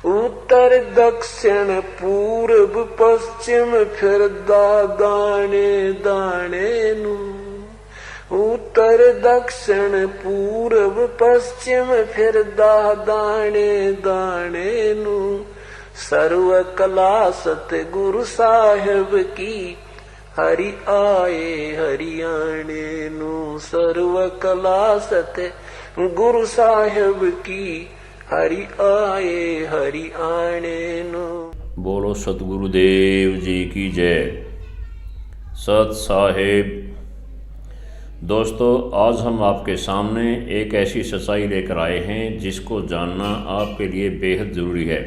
उत्तर दक्षिण पूर्व पश्चिम फिरदा दाने दाने नू। उत्तर दक्षिण पूर्व पश्चिम फिरदा दाने दाने नू। सर्व कला सतगुरु साहिब की हरि आए हरियाणे नू। सर्व कला सतगुरु साहिब की हरि आए हरियाणे नू। बोलो सतगुरुदेव जी की जय। सत साहिब। दोस्तों, आज हम आपके सामने एक ऐसी सच्चाई लेकर आए हैं जिसको जानना आपके लिए बेहद ज़रूरी है।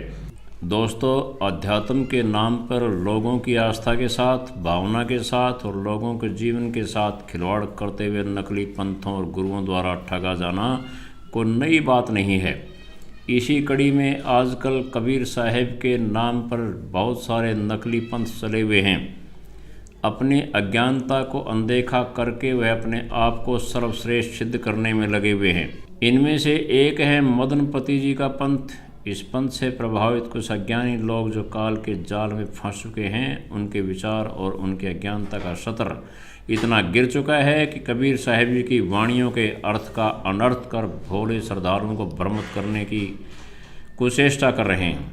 दोस्तों, अध्यात्म के नाम पर लोगों की आस्था के साथ, भावना के साथ और लोगों के जीवन के साथ खिलवाड़ करते हुए नकली पंथों और गुरुओं द्वारा ठगा जाना कोई नई बात नहीं है। इसी कड़ी में आजकल कबीर साहिब के नाम पर बहुत सारे नकली पंथ चले हुए हैं। अपनी अज्ञानता को अनदेखा करके वह अपने आप को सर्वश्रेष्ठ सिद्ध करने में लगे हुए हैं। इनमें से एक है मदनपति जी का पंथ। इस पंथ से प्रभावित कुछ अज्ञानी लोग जो काल के जाल में फंस चुके हैं, उनके विचार और उनके अज्ञानता का सतर इतना गिर चुका है कि कबीर साहिब जी की वाणियों के अर्थ का अनर्थ कर भोले श्रद्धालुओं को भ्रमित करने की कुचेष्टा कर रहे हैं।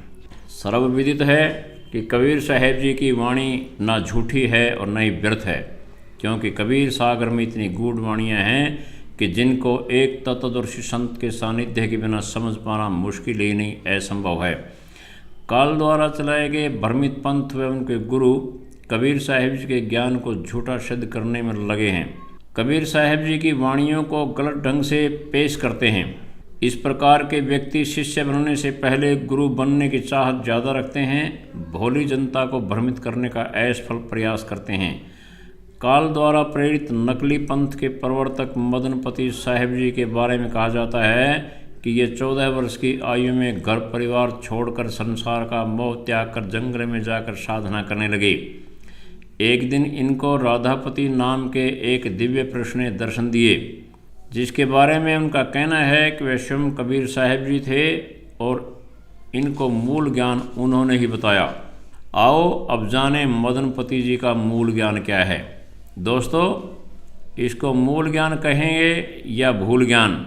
सर्वविदित है कि कबीर साहिब जी की वाणी ना झूठी है और न ही व्यर्थ है, क्योंकि कबीर सागर में इतनी गूढ़ वाणियाँ हैं कि जिनको एक तत्वदर्शी संत के सानिध्य के बिना समझ पाना मुश्किल ही नहीं, असंभव है। काल द्वारा चलाए गए भ्रमित पंथ व उनके गुरु कबीर साहिब जी के ज्ञान को झूठा सिद्ध करने में लगे हैं। कबीर साहिब जी की वाणियों को गलत ढंग से पेश करते हैं। इस प्रकार के व्यक्ति शिष्य बनने से पहले गुरु बनने की चाहत ज़्यादा रखते हैं, भोली जनता को भ्रमित करने का असफल प्रयास करते हैं। काल द्वारा प्रेरित नकली पंथ के प्रवर्तक मदनपति साहिब जी के बारे में कहा जाता है कि ये 14 वर्ष की आयु में घर परिवार छोड़कर संसार का मोह त्याग कर जंगल में जाकर साधना करने लगे। एक दिन इनको राधापति नाम के एक दिव्य पुरुष ने दर्शन दिए, जिसके बारे में उनका कहना है कि वे स्वयं कबीर साहिब जी थे और इनको मूल ज्ञान उन्होंने ही बताया। आओ अब जाने मदनपति जी का मूल ज्ञान क्या है। दोस्तों, इसको मूल ज्ञान कहेंगे या भूल ज्ञान,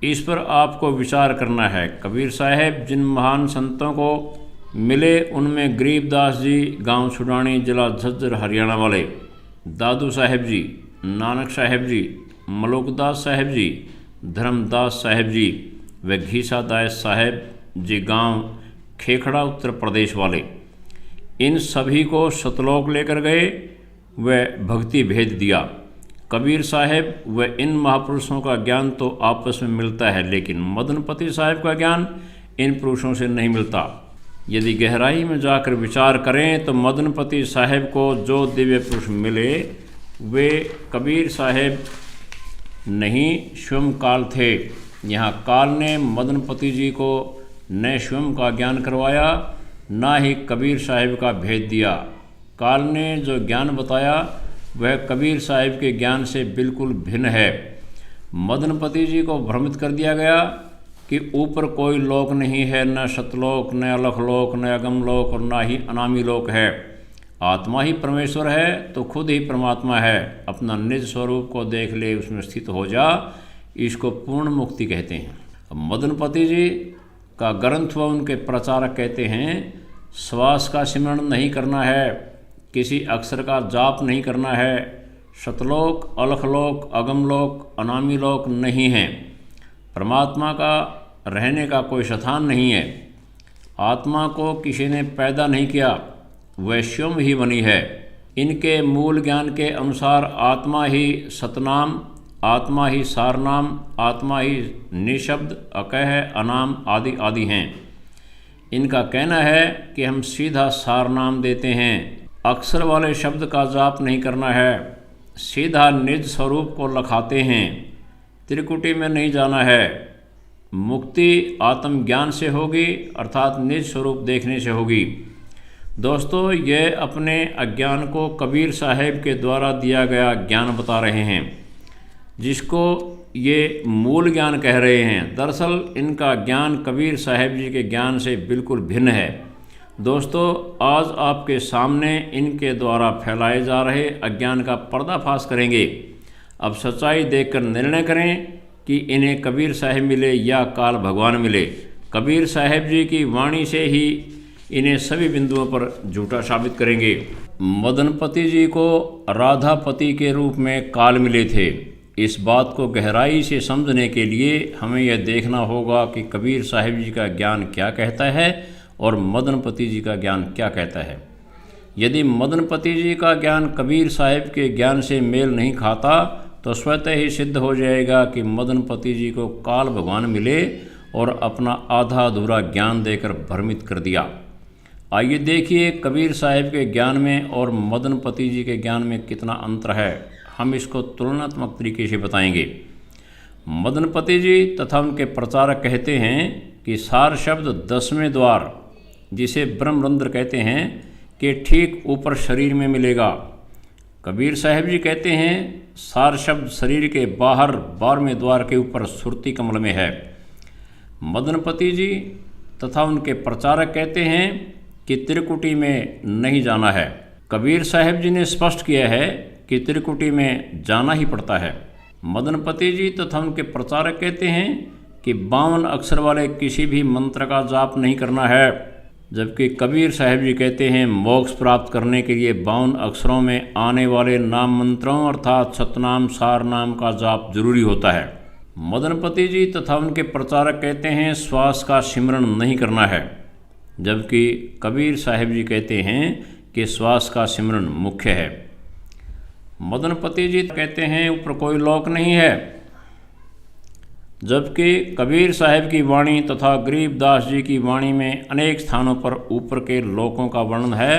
इस पर आपको विचार करना है। कबीर साहिब जिन महान संतों को मिले उनमें गरीबदास जी, गांव छुड़ानी, जिला झज्जर, हरियाणा वाले, दादू साहिब जी, नानक साहिब जी, मलोकदास साहिब जी, धर्मदास साहिब जी व घीसादास साहिब जी, गांव खेखड़ा, उत्तर प्रदेश वाले। इन सभी को सतलोक लेकर गए व भक्ति भेद दिया। कबीर साहिब व इन महापुरुषों का ज्ञान तो आपस में मिलता है, लेकिन मदनपति साहिब का ज्ञान इन पुरुषों से नहीं मिलता। यदि गहराई में जाकर विचार करें तो मदनपति साहिब को जो दिव्य पुरुष मिले वे कबीर साहिब नहीं स्वयं काल थे। यहाँ काल ने मदनपति जी को न स्वयं का ज्ञान करवाया, ना ही कबीर साहिब का भेद दिया। काल ने जो ज्ञान बताया वह कबीर साहिब के ज्ञान से बिल्कुल भिन्न है। मदनपति जी को भ्रमित कर दिया गया कि ऊपर कोई लोक नहीं है, न सतलोक, न अलखलोक, न अगमलोक और न ही अनामी लोक है। आत्मा ही परमेश्वर है तो खुद ही परमात्मा है। अपना निज स्वरूप को देख ले, उसमें स्थित हो जा, इसको पूर्ण मुक्ति कहते हैं। मदनपति जी का ग्रंथ व उनके प्रचारक कहते हैं श्वास का सिमरण नहीं करना है, किसी अक्षर का जाप नहीं करना है, सतलोक, अलखलोक, अगमलोक, अनामी लोक नहीं है, परमात्मा का रहने का कोई स्थान नहीं है, आत्मा को किसी ने पैदा नहीं किया, वह स्वयं ही बनी है। इनके मूल ज्ञान के अनुसार आत्मा ही सतनाम, आत्मा ही सारनाम, आत्मा ही निशब्द, अकह, अनाम आदि आदि हैं। इनका कहना है कि हम सीधा सारनाम देते हैं, अक्षर वाले शब्द का जाप नहीं करना है, सीधा निज स्वरूप को लखाते हैं, त्रिकुटी में नहीं जाना है। मुक्ति आत्मज्ञान से होगी, अर्थात निज स्वरूप देखने से होगी। दोस्तों, ये अपने अज्ञान को कबीर साहिब के द्वारा दिया गया ज्ञान बता रहे हैं, जिसको ये मूल ज्ञान कह रहे हैं। दरअसल इनका ज्ञान कबीर साहब जी के ज्ञान से बिल्कुल भिन्न है। दोस्तों, आज आपके सामने इनके द्वारा फैलाए जा रहे अज्ञान का पर्दाफाश करेंगे। अब सच्चाई देखकर निर्णय करें कि इन्हें कबीर साहब मिले या काल भगवान मिले। कबीर साहब जी की वाणी से ही इन्हें सभी बिंदुओं पर झूठा साबित करेंगे। मदनपति जी को राधापति के रूप में काल मिले थे। इस बात को गहराई से समझने के लिए हमें यह देखना होगा कि कबीर साहब जी का ज्ञान क्या कहता है और मदनपति जी का ज्ञान क्या कहता है। यदि मदनपति जी का ज्ञान कबीर साहब के ज्ञान से मेल नहीं खाता तो स्वतः ही सिद्ध हो जाएगा कि मदनपति जी को काल भगवान मिले और अपना आधा अधूरा ज्ञान देकर भ्रमित कर दिया। आइए देखिए कबीर साहब के ज्ञान में और मदनपति जी के ज्ञान में कितना अंतर है। हम इसको तुलनात्मक तरीके से बताएंगे। मदनपति जी तथा उनके प्रचारक कहते हैं कि सार शब्द 10वें द्वार, जिसे ब्रह्मरंध्र कहते हैं, कि ठीक ऊपर शरीर में मिलेगा। कबीर साहब जी कहते हैं सार शब्द शरीर के बाहर 12वें द्वार के ऊपर सुरती कमल में है। मदनपति जी तथा उनके प्रचारक कहते हैं कि त्रिकुटी में नहीं जाना है। कबीर साहब जी ने स्पष्ट किया है कि त्रिकुटी में जाना ही पड़ता है। मदनपति जी तथा उनके प्रचारक कहते हैं कि 52 अक्षर वाले किसी भी मंत्र का जाप नहीं करना है, जबकि कबीर साहब जी कहते हैं मोक्ष प्राप्त करने के लिए 52 अक्षरों में आने वाले नाम मंत्रों अर्थात सतनाम सार नाम का जाप जरूरी होता है। मदनपति जी तथा उनके प्रचारक कहते हैं श्वास का सिमरण नहीं करना है, जबकि कबीर साहब जी कहते हैं कि श्वास का सिमरण मुख्य है। मदनपति जी कहते हैं ऊपर कोई लोक नहीं है, जबकि कबीर साहब की वाणी तथा गरीबदास जी की वाणी में अनेक स्थानों पर ऊपर के लोकों का वर्णन है।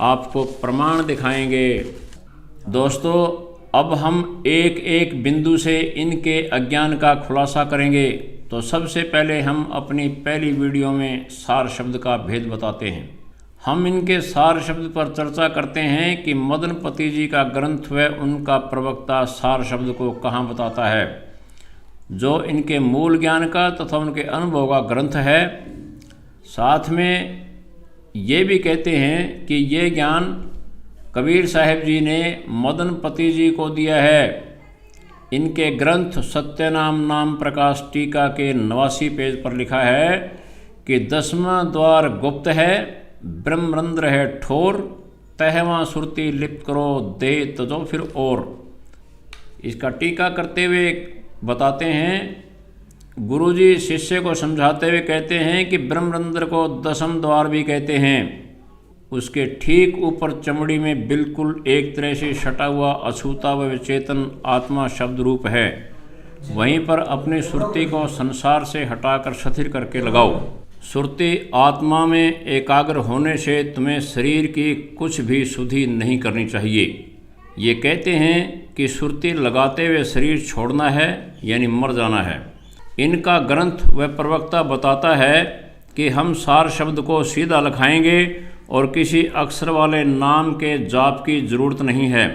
आपको प्रमाण दिखाएंगे। दोस्तों, अब हम एक एक बिंदु से इनके अज्ञान का खुलासा करेंगे। तो सबसे पहले हम अपनी पहली वीडियो में सार शब्द का भेद बताते हैं। हम इनके सार शब्द पर चर्चा करते हैं कि मदनपति जी का ग्रंथ व उनका प्रवक्ता सार शब्द को कहाँ बताता है, जो इनके मूल ज्ञान का तथा उनके अनुभव का ग्रंथ है। साथ में ये भी कहते हैं कि ये ज्ञान कबीर साहब जी ने मदनपति जी को दिया है। इनके ग्रंथ सत्यनाम नाम प्रकाश टीका के 89 पेज पर लिखा है कि 10वां द्वार गुप्त है, ब्रह्मरंध्र है ठोर, तहवां सुरती लिप्त करो दे तजो फिर और। इसका टीका करते हुए बताते हैं, गुरुजी शिष्य को समझाते हुए कहते हैं कि ब्रह्मरंध्र को 10वां द्वार भी कहते हैं। उसके ठीक ऊपर चमड़ी में बिल्कुल एक तरह से सटा हुआ अछूता व चेतन आत्मा शब्द रूप है। वहीं पर अपनी सुरती को संसार से हटाकर स्थिर करके लगाओ। सुरती आत्मा में एकाग्र होने से तुम्हें शरीर की कुछ भी शुद्धि नहीं करनी चाहिए। ये कहते हैं कि सुरती लगाते हुए शरीर छोड़ना है, यानी मर जाना है। इनका ग्रंथ व प्रवक्ता बताता है कि हम सार शब्द को सीधा लिखाएंगे और किसी अक्षर वाले नाम के जाप की जरूरत नहीं है।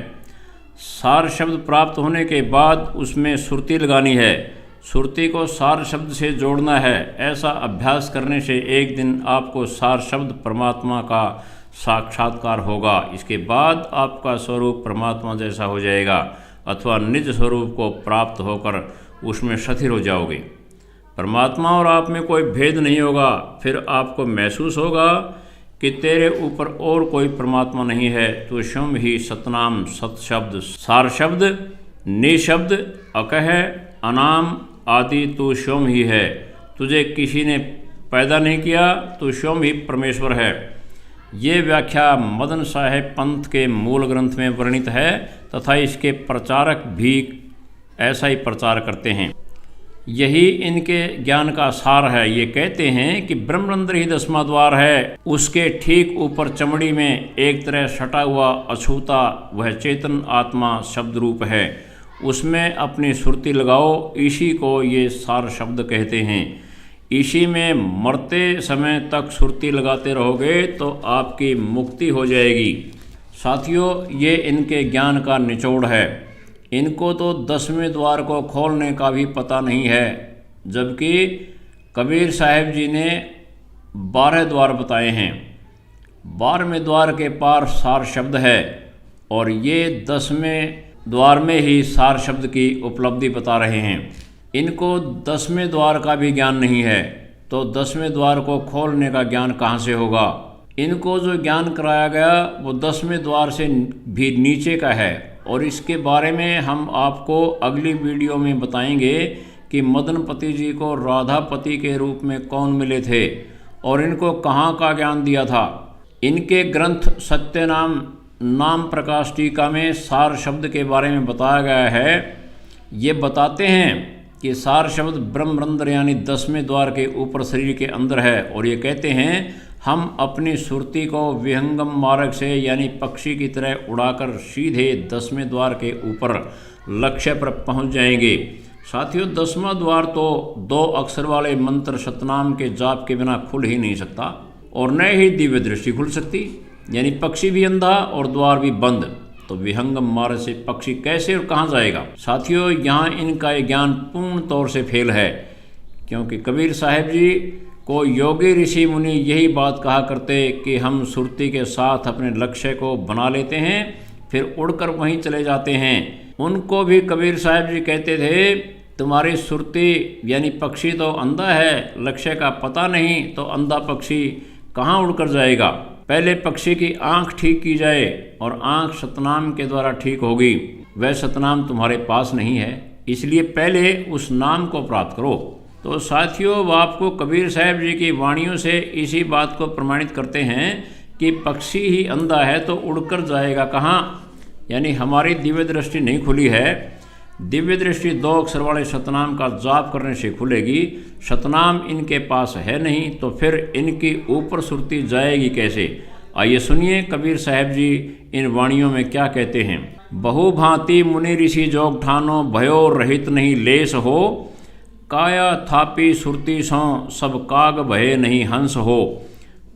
सार शब्द प्राप्त होने के बाद उसमें सुरती लगानी है, सुरती को सार शब्द से जोड़ना है। ऐसा अभ्यास करने से एक दिन आपको सार शब्द परमात्मा का साक्षात्कार होगा। इसके बाद आपका स्वरूप परमात्मा जैसा हो जाएगा अथवा निज स्वरूप को प्राप्त होकर उसमें स्थिर हो जाओगे। परमात्मा और आप में कोई भेद नहीं होगा। फिर आपको महसूस होगा कि तेरे ऊपर और कोई परमात्मा नहीं है। तो स्वयं ही सतनाम सत शब्द, सार शब्द, निशब्द, अकह, अनाम आदि तू स्वयं ही है। तुझे किसी ने पैदा नहीं किया, तू स्वयं ही परमेश्वर है। ये व्याख्या मदन साहेब पंथ के मूल ग्रंथ में वर्णित है तथा इसके प्रचारक भी ऐसा ही प्रचार करते हैं। यही इनके ज्ञान का सार है। ये कहते हैं कि ब्रह्मरंध्र ही 10वां द्वार है। उसके ठीक ऊपर चमड़ी में एक तरह सटा हुआ अछूता वह चेतन आत्मा शब्द रूप है। उसमें अपनी सुरती लगाओ। इसी को ये सार शब्द कहते हैं। इसी में मरते समय तक सुरती लगाते रहोगे तो आपकी मुक्ति हो जाएगी। साथियों, ये इनके ज्ञान का निचोड़ है। इनको तो 10वें द्वार को खोलने का भी पता नहीं है, जबकि कबीर साहब जी ने 12 द्वार बताए हैं। 12वें द्वार के पार सार शब्द है और ये 10वें द्वार में ही सार शब्द की उपलब्धि बता रहे हैं। इनको 10वें द्वार का भी ज्ञान नहीं है, तो 10वें द्वार को खोलने का ज्ञान कहाँ से होगा। इनको जो ज्ञान कराया गया वो 10वें द्वार से भी नीचे का है और इसके बारे में हम आपको अगली वीडियो में बताएंगे कि मदनपति जी को राधापति के रूप में कौन मिले थे और इनको कहाँ का ज्ञान दिया था। इनके ग्रंथ सत्यनाम नाम प्रकाश टीका में सार शब्द के बारे में बताया गया है। ये बताते हैं कि सार शब्द ब्रह्मरंध्र यानी 10वें द्वार के ऊपर शरीर के अंदर है और ये कहते हैं हम अपनी सुरती को विहंगम मार्ग से यानी पक्षी की तरह उड़ाकर सीधे 10वें द्वार के ऊपर लक्ष्य पर पहुंच जाएंगे। साथियों, 10वां द्वार तो 2 अक्षर वाले मंत्र सतनाम के जाप के बिना खुल ही नहीं सकता और न ही दिव्य दृष्टि खुल सकती, यानी पक्षी भी अंधा और द्वार भी बंद, तो विहंगम मार्ग से पक्षी कैसे और कहाँ जाएगा। साथियों, यहाँ इनका ये ज्ञान पूर्ण तौर से फेल है, क्योंकि कबीर साहब जी को योगी ऋषि मुनि यही बात कहा करते कि हम सुरती के साथ अपने लक्ष्य को बना लेते हैं फिर उड़कर वहीं चले जाते हैं। उनको भी कबीर साहब जी कहते थे तुम्हारी सुरती यानी पक्षी तो अंधा है, लक्ष्य का पता नहीं, तो अंधा पक्षी कहाँ उड़कर जाएगा। पहले पक्षी की आंख ठीक की जाए और आंख सतनाम के द्वारा ठीक होगी। वह सतनाम तुम्हारे पास नहीं है, इसलिए पहले उस नाम को प्राप्त करो। तो साथियों, वो आपको कबीर साहब जी की वाणियों से इसी बात को प्रमाणित करते हैं कि पक्षी ही अंधा है तो उड़कर जाएगा कहाँ, यानी हमारी दिव्य दृष्टि नहीं खुली है। दिव्य दृष्टि 2 अक्षर वाले सतनाम का जाप करने से खुलेगी। सतनाम इनके पास है नहीं, तो फिर इनकी ऊपर सुरती जाएगी कैसे। आइए सुनिए कबीर साहब जी इन वाणियों में क्या कहते हैं। बहु भांति मुनि ऋषि जोग ठानो, भयो रहित नहीं लेस हो, काया थापी सुरती सो, सब काग भये नहीं हंस हो।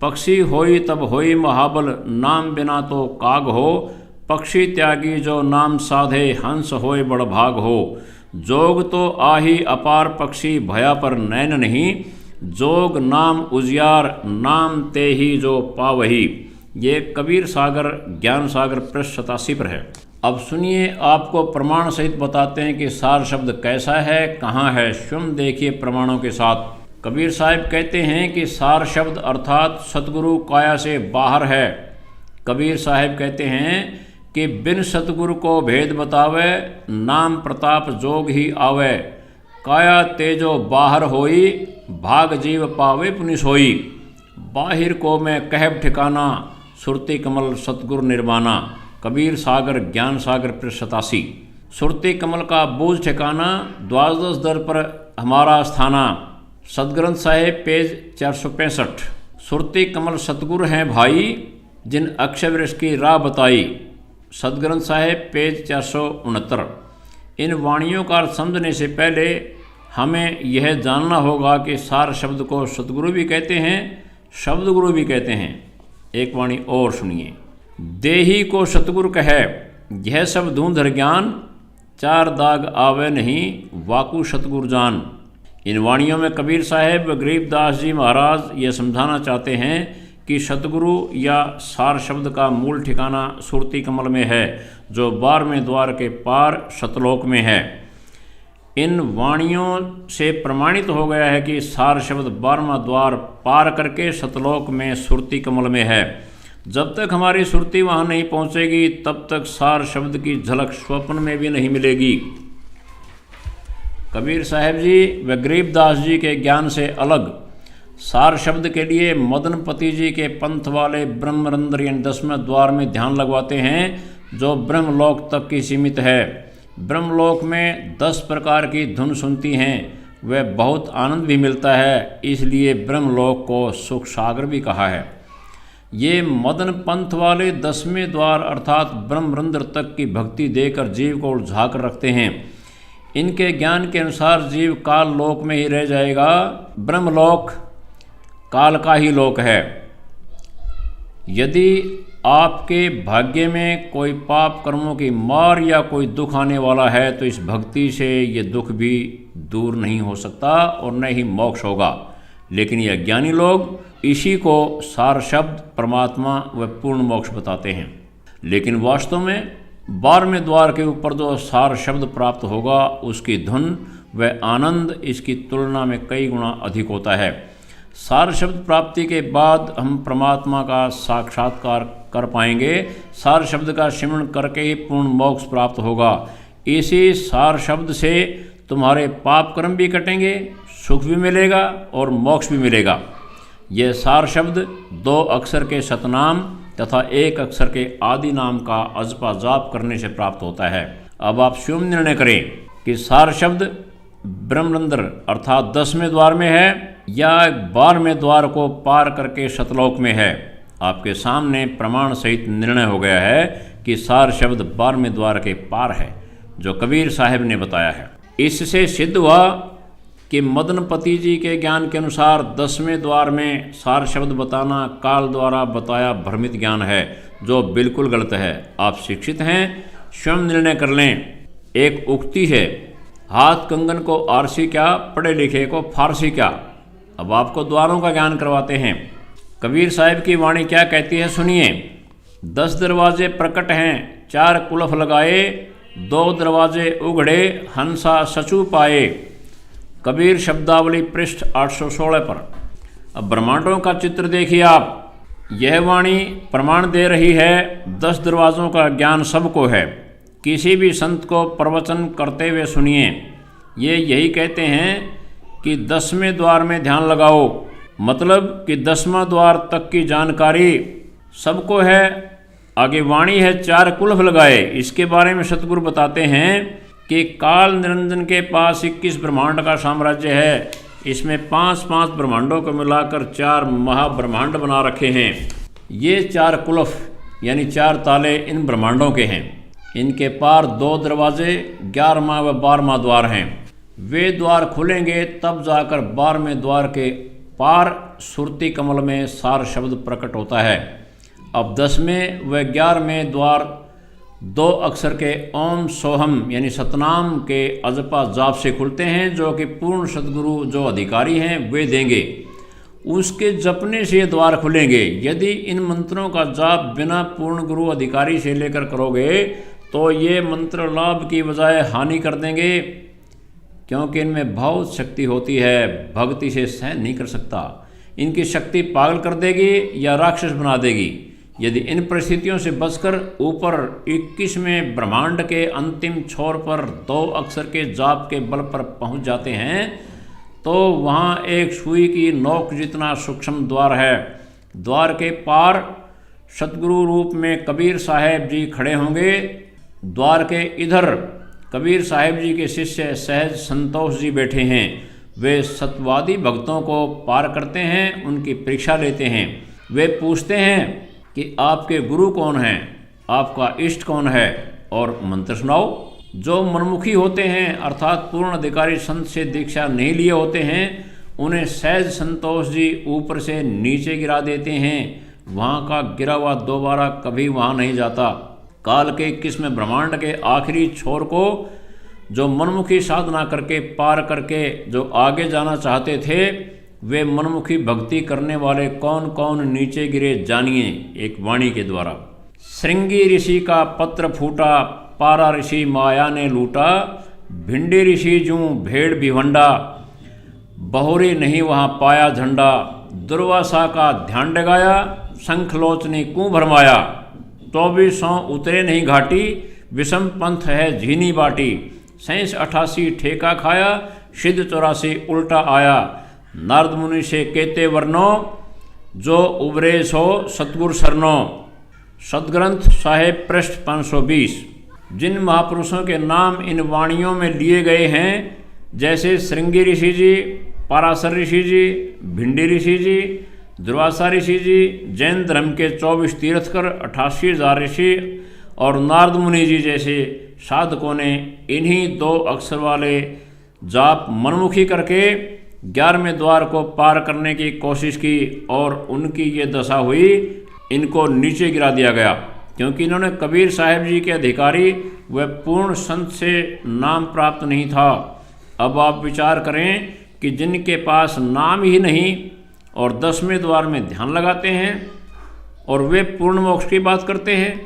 पक्षी होई तब होई महाबल, नाम बिना तो काग हो, पक्षी त्यागी जो नाम साधे, हंस होए बड़ भाग हो। जोग तो आही अपार पक्षी, भया पर नैन नहीं, जोग नाम उजियार, नाम ते ही जो पावही। ये कबीर सागर ज्ञान सागर पृष्ठ 87 पर है। अब सुनिए, आपको प्रमाण सहित बताते हैं कि सार शब्द कैसा है, कहाँ है। स्वयं देखिए प्रमाणों के साथ। कबीर साहब कहते हैं कि सार शब्द अर्थात सतगुरु काया से बाहर है। कबीर साहब कहते हैं कि बिन सतगुरु को भेद बतावे, नाम प्रताप जोग ही आवे। काया तेजो बाहर होई, भाग जीव पावे पुनि सोई। बाहिर को मैं कहब ठिकाना, सुरती कमल सतगुरु निर्वाणा। कबीर सागर ज्ञान सागर पृष्ठ 87। सुरती कमल का बूझ ठिकाना, द्वादश दर पर हमारा स्थाना। सदग्रंथ साहेब पेज 465। सुरती कमल सतगुरु हैं भाई, जिन अक्षय वृक्ष की राह बताई। सदग्रंथ साहेब पेज 469। इन वाणियों का अर्थ समझने से पहले हमें यह जानना होगा कि सार शब्द को सतगुरु भी कहते हैं, शब्द गुरु भी कहते हैं। एक वाणी और सुनिए। देही को सतगुरु कहे, यह सब धूंधर ज्ञान, 4 दाग आवे नहीं, वाकु सतगुरु जान। इन वाणियों में कबीर साहब व गरीबदास जी महाराज ये समझाना चाहते हैं कि सतगुरु या सार शब्द का मूल ठिकाना सुरती कमल में है, जो 12वें द्वार के पार सतलोक में है। इन वाणियों से प्रमाणित हो गया है कि सार शब्द 12वां द्वार पार करके सतलोक में सुरती कमल में है। जब तक हमारी सुरती वहाँ नहीं पहुँचेगी तब तक सार शब्द की झलक स्वप्न में भी नहीं मिलेगी। कबीर साहब जी व गरीबदास जी के ज्ञान से अलग सार शब्द के लिए मदनपति जी के पंथ वाले ब्रह्मरंध्र यानी 10वें द्वार में ध्यान लगवाते हैं, जो ब्रह्मलोक तक की सीमित है। ब्रह्मलोक में 10 प्रकार की धुन सुनती हैं, वह बहुत आनंद भी मिलता है, इसलिए ब्रह्मलोक को सुख सागर भी कहा है। ये मदन पंथ वाले 10वें द्वार अर्थात ब्रह्मरंध्र तक की भक्ति देकर जीव को उलझा कर रखते हैं। इनके ज्ञान के अनुसार जीव काल लोक में ही रह जाएगा। ब्रह्मलोक काल का ही लोक है। यदि आपके भाग्य में कोई पाप कर्मों की मार या कोई दुख आने वाला है तो इस भक्ति से ये दुख भी दूर नहीं हो सकता और न ही मोक्ष होगा। लेकिन ये अज्ञानी लोग इसी को सार शब्द परमात्मा व पूर्ण मोक्ष बताते हैं। लेकिन वास्तव में 12वें द्वार के ऊपर जो सार शब्द प्राप्त होगा उसकी धुन व आनंद इसकी तुलना में कई गुना अधिक होता है। सार शब्द प्राप्ति के बाद हम परमात्मा का साक्षात्कार कर पाएंगे। सार शब्द का सिमरण करके ही पूर्ण मोक्ष प्राप्त होगा। इसी सार शब्द से तुम्हारे पाप कर्म भी कटेंगे, सुख भी मिलेगा और मोक्ष भी मिलेगा। यह सार शब्द 2 अक्षर के सतनाम तथा 1 अक्षर के आदि नाम का अजपा जाप करने से प्राप्त होता है। अब आप स्वयं निर्णय करें कि सार शब्द ब्रह्मरंध्र अर्थात 10वें द्वार में है या 12वें द्वार को पार करके सतलोक में है। आपके सामने प्रमाण सहित निर्णय हो गया है कि सार शब्द 12वें द्वार के पार है, जो कबीर साहब ने बताया है। इससे सिद्ध हुआ कि मदनपति जी के ज्ञान के अनुसार 10वें द्वार में सार शब्द बताना काल द्वारा बताया भ्रमित ज्ञान है, जो बिल्कुल गलत है। आप शिक्षित हैं, स्वयं निर्णय कर लें। एक उक्ति है, हाथ कंगन को आरसी क्या, पढ़े लिखे को फारसी क्या। अब आपको द्वारों का ज्ञान करवाते हैं। कबीर साहब की वाणी क्या कहती है, सुनिए। 10 दरवाजे प्रकट हैं, 4 कुलफ लगाए, 2 दरवाजे उघड़े, हंसा सचू पाए। कबीर शब्दावली पृष्ठ 816 पर। अब ब्रह्मांडों का चित्र देखिए आप। यह वाणी प्रमाण दे रही है 10 दरवाज़ों का ज्ञान सबको है। किसी भी संत को प्रवचन करते हुए सुनिए। ये यही कहते हैं कि 10वें द्वार में ध्यान लगाओ, मतलब कि 10वां द्वार तक की जानकारी सबको है। आगे वाणी है 4 कुलफ लगाए। इसके बारे में सतगुरु बताते हैं कि काल निरंजन के पास 21 ब्रह्मांड का साम्राज्य है। इसमें 5-5 ब्रह्मांडों को मिलाकर 4 महाब्रह्मांड बना रखे हैं। ये 4 कुलफ यानी 4 ताले इन ब्रह्मांडों के हैं। इनके पार 2 दरवाजे 11वां व 12वां द्वार हैं। वे द्वार खुलेंगे तब जाकर 12वें द्वार के पार सुरती कमल में सार शब्द प्रकट होता है। अब 10वें व 11वें द्वार 2 अक्षर के ओम सोहम यानी सतनाम के अजपा जाप से खुलते हैं, जो कि पूर्ण सदगुरु जो अधिकारी हैं वे देंगे। उसके जपने से ये द्वार खुलेंगे। यदि इन मंत्रों का जाप बिना पूर्ण गुरु अधिकारी से लेकर करोगे तो ये मंत्र लाभ की बजाय हानि कर देंगे, क्योंकि इनमें बहुत शक्ति होती है, भक्ति से सहन नहीं कर सकता। इनकी शक्ति पागल कर देगी या राक्षस बना देगी। यदि इन परिस्थितियों से बचकर ऊपर 21वें ब्रह्मांड के अंतिम छोर पर 2 अक्षर के जाप के बल पर पहुंच जाते हैं तो वहां एक सुई की नोक जितना सूक्ष्म द्वार है। द्वार के पार सतगुरु रूप में कबीर साहेब जी खड़े होंगे। द्वार के इधर कबीर साहेब जी के शिष्य सहज संतोष जी बैठे हैं। वे सत्यवादी भक्तों को पार करते हैं, उनकी परीक्षा लेते हैं। वे पूछते हैं कि आपके गुरु कौन हैं, आपका इष्ट कौन है, और मंत्र सुनाओ। जो मनमुखी होते हैं अर्थात पूर्ण अधिकारी संत से दीक्षा नहीं लिए होते हैं, उन्हें सहज संतोष जी ऊपर से नीचे गिरा देते हैं। वहाँ का गिरा हुआ दोबारा कभी वहाँ नहीं जाता। काल के 21वें ब्रह्मांड के आखिरी छोर को जो मनमुखी साधना करके पार करके जो आगे जाना चाहते थे, वे मनमुखी भक्ति करने वाले कौन कौन नीचे गिरे जानिए एक वाणी के द्वारा। श्रृंगी ऋषि का पत्र फूटा, पारा ऋषि माया ने लूटा, भिंडी ऋषि जूं भेड़ भिवंडा, बहुरी नहीं वहाँ पाया झंडा, दुर्वासा का ध्यान डगाया, शंखलोचनी कूं भरमाया, 2400 उतरे नहीं घाटी, विषम पंथ है झीनी बाटी, 87 ठेका खाया, सिद्ध 84 उल्टा आया, नारद मुनि से केते वर्णो, जो उबरे सो सतगुर सरनो। सदग्रंथ साहेब पृष्ठ 520। जिन महापुरुषों के नाम इन वाणियों में लिए गए हैं, जैसे श्रृंगी ऋषि जी, पराशर ऋषि जी, भिंडी ऋषि जी, दुर्वासा ऋषि जी, जैन धर्म के 24 तीर्थकर, 88,000 ऋषि और नारद मुनि जी जैसे साधकों ने इन्हीं 2 अक्षर वाले जाप मनमुखी करके 11वें द्वार को पार करने की कोशिश की और उनकी ये दशा हुई। इनको नीचे गिरा दिया गया, क्योंकि इन्होंने कबीर साहब जी के अधिकारी व पूर्ण संत से नाम प्राप्त नहीं था। अब आप विचार करें कि जिनके पास नाम ही नहीं और 10वें द्वार में ध्यान लगाते हैं और वे पूर्ण मोक्ष की बात करते हैं,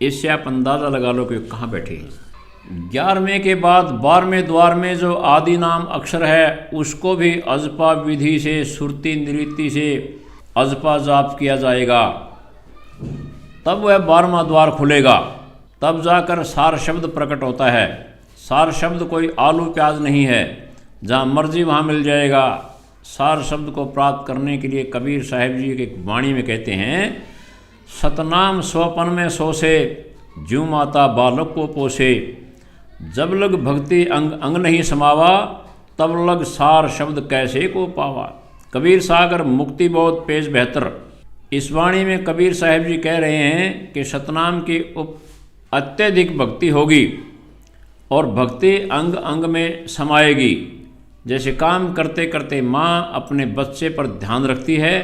इससे आप अंदाज़ा लगा लो कि कहाँ बैठे हैं। 11वें के बाद 12वें द्वार में जो आदि नाम अक्षर है उसको भी अजपा विधि से सुरती नृत्ति से अजपा जाप किया जाएगा, तब वह 12वां द्वार खुलेगा, तब जाकर सार शब्द प्रकट होता है। सार शब्द कोई आलू प्याज नहीं है, जहाँ मर्जी वहाँ मिल जाएगा। सार शब्द को प्राप्त करने के लिए कबीर साहब जी की वाणी में कहते हैं, सतनाम स्वपन में सोसे ज्यों माता बालक को पोसे, जब लग भक्ति अंग अंग नहीं समावा, तब लग सार शब्द कैसे को पावा। कबीर सागर मुक्ति बोध पेज 72। इस वाणी में कबीर साहब जी कह रहे हैं कि सतनाम की अत्यधिक भक्ति होगी और भक्ति अंग अंग में समाएगी। जैसे काम करते करते माँ अपने बच्चे पर ध्यान रखती है,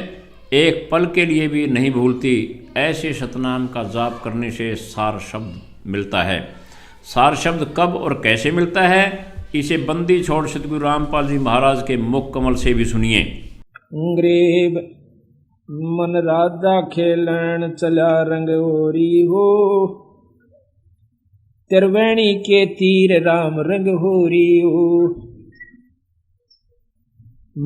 एक पल के लिए भी नहीं भूलती, ऐसे सतनाम का जाप करने से सार शब्द मिलता है। सार शब्द कब और कैसे मिलता है, इसे बंदी छोड़ सतगुरु रामपाल जी महाराज के मुख कमल से भी सुनिए। गरीब मन राजा खेलन चला रंग होरी हो, त्रिवेणी के तीर राम रंग होरी हो।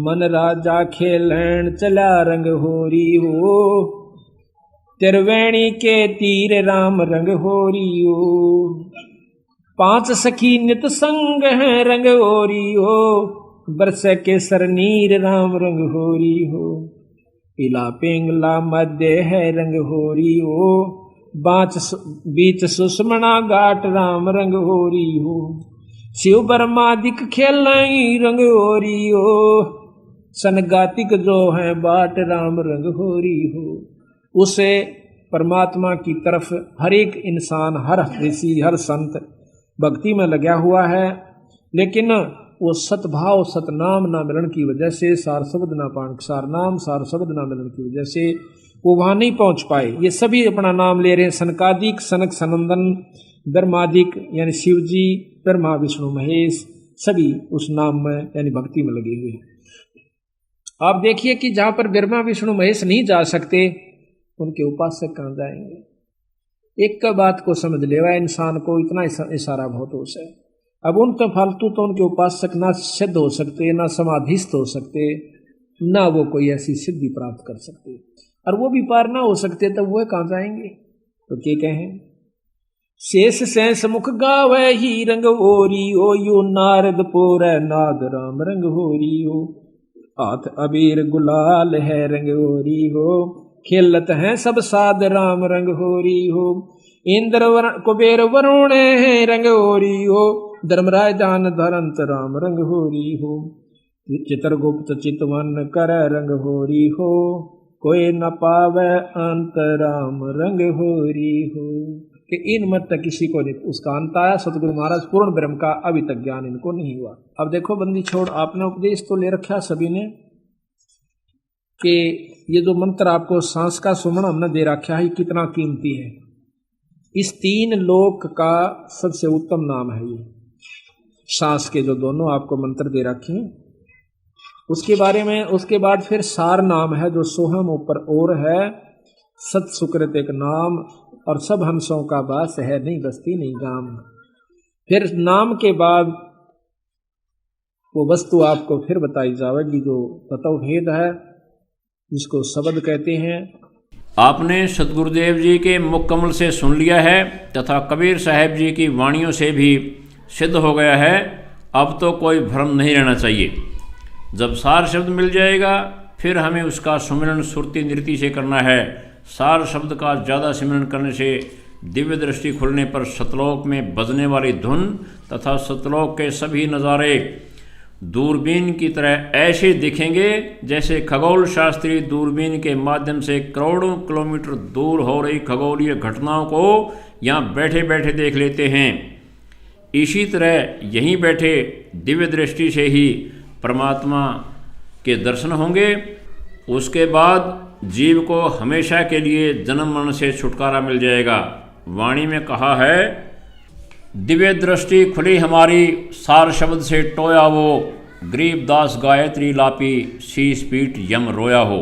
मन राजा खेलन चला रंग होरी हो, त्रिवेणी के तीर राम रंग होरी हो। 5 सखी नित संग है रंग होरी हो, बरस के सरनीर राम रंग होरी हो। इला पिंगला मध्य है रंग होरी हो, बीच सुषमना घाट राम रंग होरी हो। शिव बर्मादिक खेलाई रंग होरी हो, सनगातिक जो है बाट राम रंग होरी हो। उसे परमात्मा की तरफ हर एक इंसान, हर ऋषि, हर संत भक्ति में लगा हुआ है, लेकिन वो सतभाव सतनाम ना मिलन की वजह से, सार शब्द ना पान सार नाम सार शब्द ना मिलन की वजह से वो वहाँ नहीं पहुँच पाए। ये सभी अपना नाम ले रहे हैं, सनकादिक, सनक सनंदन, ब्रह्मादिक यानी शिव जी, ब्रह्मा विष्णु महेश, सभी उस नाम में यानी भक्ति में लगे हुए। आप देखिए कि जहाँ पर ब्रह्मा विष्णु महेश नहीं जा सकते, उनके उपासक कहाँ जाएंगे। एक का बात को समझ लेवा इंसान को, इतना इशारा बहुत हो है। अब उन तो फालतू तो उनके उपासक ना सिद्ध हो सकते, ना समाधिस्थ हो सकते, ना वो कोई ऐसी सिद्धि प्राप्त कर सकते, और वो भी पार ना हो सकते, तब वह कहाँ जाएंगे। तो क्या कहें, शेष सैंस मुख गावे ही रंग होरी हो, यो नारद पोर नाद राम रंग होरी हो। हाथ अबीर गुलाल है रंग होरी हो, खेलत हैं सब साध राम रंग होरी हो। इंद्र कुबेर वरुण है रंग होरी हो, धर्मराय दान धरंत राम रंग होरी हो। चित्रगुप्त चितवन कर रंग होरी हो, कोई न पावे अंत राम रंग होरी हो। कि इन मत तक किसी को नहीं उसका अंत आया। सतगुरु महाराज पूर्ण ब्रह्म का अभी तक ज्ञान इनको नहीं हुआ। अब देखो बंदी छोड़, आपने उपदेश तो ले रखा सभी ने कि ये जो मंत्र आपको सांस का सुमन हमने दे रखा है, कितना कीमती है। इस 3 लोक का सबसे उत्तम नाम है ये सांस के जो दोनों आपको मंत्र दे रखे हैं, उसके बारे में। उसके बाद फिर सार नाम है जो सोहम ऊपर और है, सत सुकृत एक नाम, और सब हंसों का वास है, नहीं बस्ती नहीं गाम। फिर नाम के बाद वो वस्तु आपको फिर बताई जाएगी जो तत्व भेद है, जिसको शब्द कहते हैं। आपने सतगुरुदेव जी के मुख कमल से सुन लिया है तथा कबीर साहब जी की वाणियों से भी सिद्ध हो गया है। अब तो कोई भ्रम नहीं रहना चाहिए। जब सार शब्द मिल जाएगा फिर हमें उसका सुमिरन सुरती नृत्ति से करना है। सार शब्द का ज़्यादा सिमरन करने से दिव्य दृष्टि खुलने पर सतलोक में बजने वाली धुन तथा सतलोक के सभी नज़ारे दूरबीन की तरह ऐसे दिखेंगे जैसे खगोल शास्त्री दूरबीन के माध्यम से करोड़ों किलोमीटर दूर हो रही खगोलीय घटनाओं को यहाँ बैठे बैठे देख लेते हैं। इसी तरह यहीं बैठे दिव्य दृष्टि से ही परमात्मा के दर्शन होंगे। उसके बाद जीव को हमेशा के लिए जन्म मरण से छुटकारा मिल जाएगा। वाणी में कहा है, दिव्य दृष्टि खुली हमारी, सार शब्द से टोया वो, गरीबदास गायत्री लापी, शीश पीठ यम रोया हो।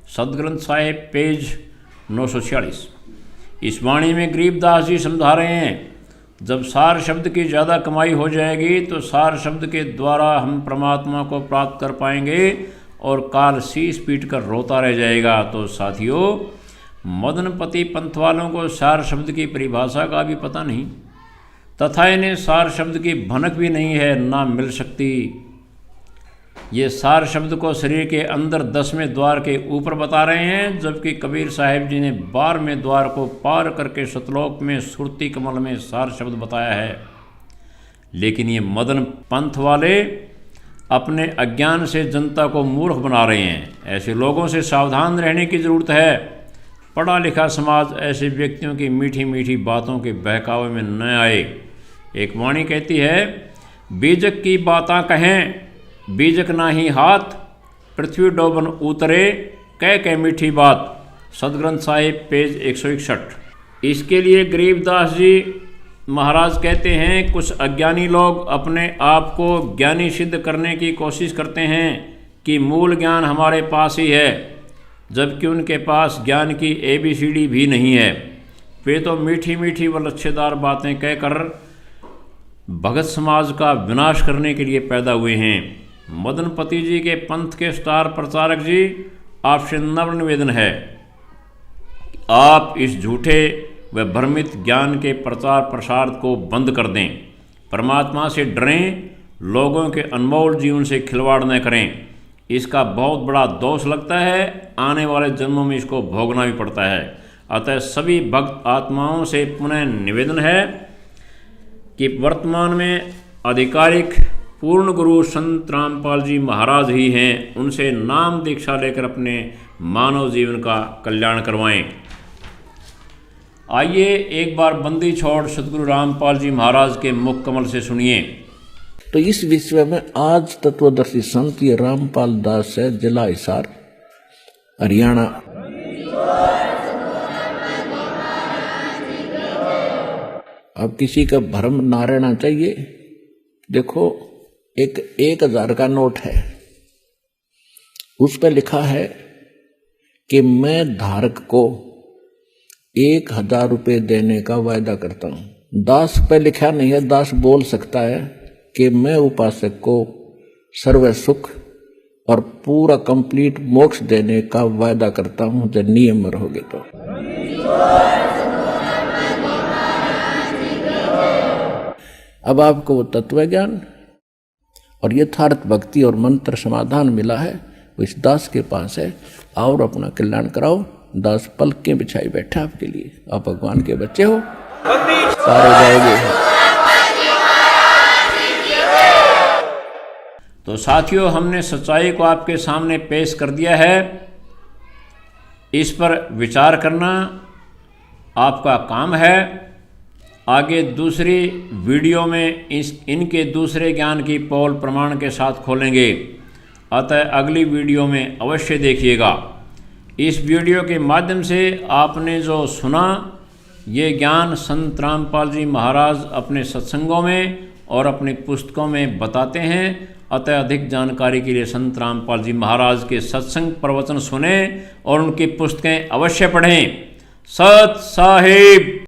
सदग्रंथ साहिब पेज 946। इस वाणी में गरीबदास जी समझा रहे हैं, जब सार शब्द की ज़्यादा कमाई हो जाएगी तो सार शब्द के द्वारा हम परमात्मा को प्राप्त कर पाएंगे और काल शीश पीट कर रोता रह जाएगा। तो साथियों, मदनपति पंथ वालों को सार शब्द की परिभाषा का भी पता नहीं, तथा इन्हें सार शब्द की भनक भी नहीं है, ना मिल सकती। ये सार शब्द को शरीर के अंदर 10वें द्वार के ऊपर बता रहे हैं, जबकि कबीर साहिब जी ने 12वें द्वार को पार करके सतलोक में सुरती कमल में सार शब्द बताया है। लेकिन ये मदन पंथ वाले अपने अज्ञान से जनता को मूर्ख बना रहे हैं। ऐसे लोगों से सावधान रहने की ज़रूरत है। पढ़ा लिखा समाज ऐसे व्यक्तियों की मीठी मीठी बातों के बहकावे में न आए। एक वाणी कहती है, बीजक की बातां कहें बीजक नाही हाथ, पृथ्वी डोबन उतरे कह मीठी बात। सदग्रंथ साहिब पेज 161। इसके लिए गरीबदास जी महाराज कहते हैं, कुछ अज्ञानी लोग अपने आप को ज्ञानी सिद्ध करने की कोशिश करते हैं कि मूल ज्ञान हमारे पास ही है, जबकि उनके पास ज्ञान की ABCD भी नहीं है। वे तो मीठी मीठी व लच्छेदार बातें कहकर भगत समाज का विनाश करने के लिए पैदा हुए हैं। मदनपति जी के पंथ के स्टार प्रचारक जी, आपसे नम्र निवेदन है, आप इस झूठे व भ्रमित ज्ञान के प्रचार प्रसार को बंद कर दें। परमात्मा से डरें, लोगों के अनमोल जीवन से खिलवाड़ न करें। इसका बहुत बड़ा दोष लगता है, आने वाले जन्मों में इसको भोगना भी पड़ता है। अतः सभी भक्त आत्माओं से पुनः निवेदन है कि वर्तमान में आधिकारिक पूर्ण गुरु संत रामपाल जी महाराज ही हैं, उनसे नाम दीक्षा लेकर अपने मानव जीवन का कल्याण करवाएं। आइए एक बार बंदी छोड़ सतगुरु रामपाल जी महाराज के मुख कमल से सुनिए। तो इस विषय में आज तत्वदर्शी संत ये रामपाल दास है, जिला हिसार, हरियाणा। अब किसी का भ्रम ना रहना चाहिए। देखो, एक 1000 का नोट है, उस पर लिखा है कि मैं धारक को 1000 रुपये देने का वायदा करता हूं। दास पे लिखा नहीं है। दास बोल सकता है कि मैं उपासक को सर्व सुख और पूरा कंप्लीट मोक्ष देने का वायदा करता हूं जब नियम रहोगे तो। अब आपको वो तत्व ज्ञान और यथार्थ भक्ति और मंत्र समाधान मिला है, वो इस दास के पास है। और अपना कल्याण कराओ। दास पलकें बिछाई बैठा आपके लिए। आप भगवान के बच्चे हो, सारे जाओगे। तो साथियों, हमने सच्चाई को आपके सामने पेश कर दिया है। इस पर विचार करना आपका काम है। आगे दूसरी वीडियो में इनके दूसरे ज्ञान की पोल प्रमाण के साथ खोलेंगे। अतः अगली वीडियो में अवश्य देखिएगा। इस वीडियो के माध्यम से आपने जो सुना, ये ज्ञान संत रामपाल जी महाराज अपने सत्संगों में और अपनी पुस्तकों में बताते हैं। अतः अधिक जानकारी के लिए संत रामपाल जी महाराज के सत्संग प्रवचन सुनें और उनकी पुस्तकें अवश्य पढ़ें। सत साहिब।